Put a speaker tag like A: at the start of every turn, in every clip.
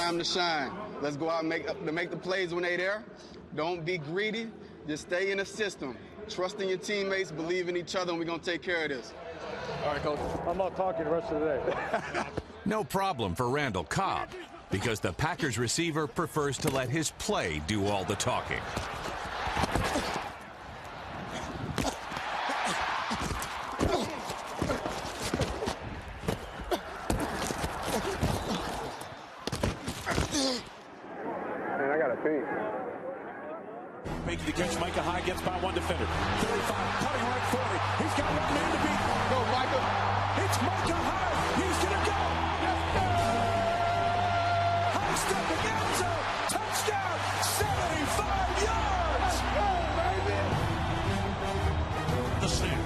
A: time to shine. Let's go out and make the plays when they're there. Don't be greedy. Just stay in the system. Trust in your teammates, believe in each other, and we're going to take care of this. All right, Coach.
B: I'm not talking the rest of the day.
C: No problem for Randall Cobb, because the Packers receiver prefers to let his play do all the talking.
A: Man, I got to pee.
D: Making the catch, Micah High gets by one defender. 35, cutting right 40. He's got one man to beat.
A: Go, Micah.
D: It's Micah High. He's going to go. High stepping end zone. Touchdown. 75 yards. The snap.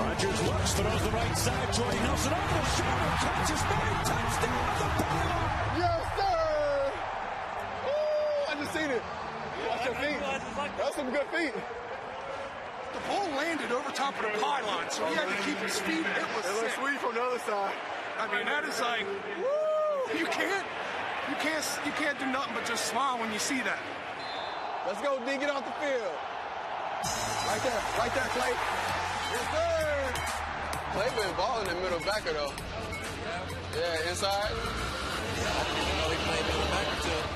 D: Rodgers looks, throws the right side. Jordy Nelson over the shoulder. Catch is made. Touchdown at the pylon.
A: Yes, sir. Ooh, I just seen it. Watch your feet. That's some good feet.
E: The ball landed over top of the pylon, so he had to keep his feet. It was
A: sweet from the other side.
E: I mean, that is like, woo! You can't do nothing but just smile when you see that.
A: Let's go, D. Get off the field. Right there, Clay. Yes, sir. Clay been balling in the middle backer, though. Yeah, inside.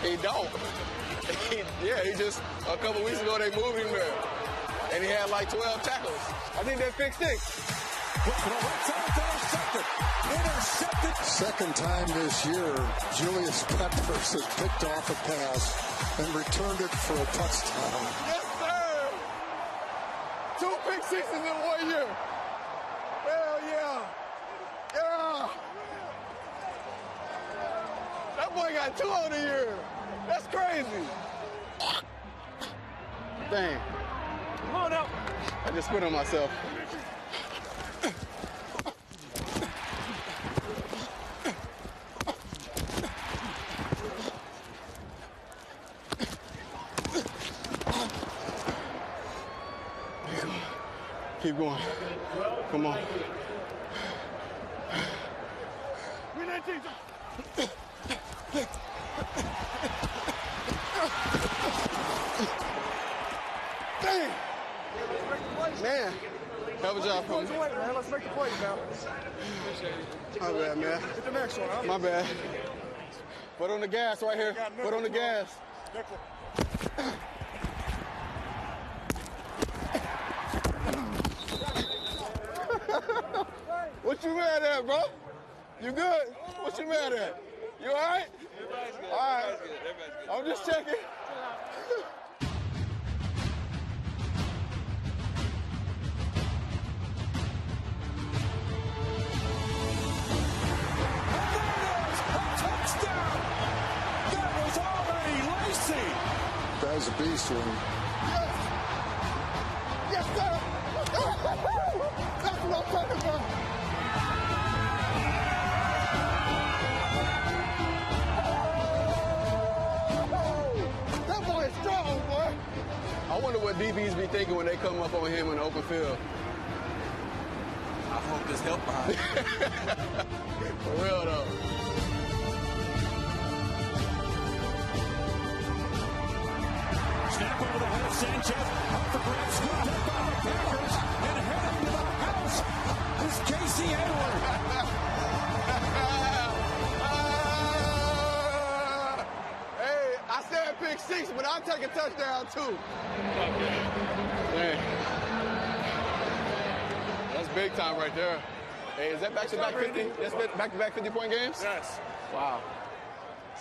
A: He don't. He just, a couple weeks ago, they moved him there. And he had like 12 tackles. I think they fixed it.
D: Intercepted.
F: Second time this year, Julius Peppers has picked off a pass and returned it for a touchdown.
A: Yes, sir. 2 pick sixes in 1 year. Hell yeah. Yeah. That boy got 2 on the year. That's crazy. Dang.
E: Come on out.
A: I just spit on myself. Keep going. Come on. Dang. Man, hell of a job, Coach.
E: Let's make the plays now.
A: My bad, man.
E: Get the next one, huh?
A: My bad. Foot on the gas right here. Foot on the gas. What you mad at, bro? You good? What you mad at? You all right?
G: Everybody's good.
A: All right.
G: Everybody's good.
A: I'm just checking.
F: That's a beast one.
A: Yes! Yes, sir! That's what I'm talking about! That boy is strong, boy! I wonder what DBs be thinking when they come up on him in the open field.
G: I hope there's help behind him.
A: For real, though.
D: Snap over the head of Sanchez. Up for grabs. Scooped up by the Packers. And headed to the house is Casey Edwards.
A: Hey, I said pick 6, but I'll take a touchdown, too. Man. That's big time right there. Hey, is that back-to-back 50? That's back-to-back 50-point games?
E: Yes.
A: Wow.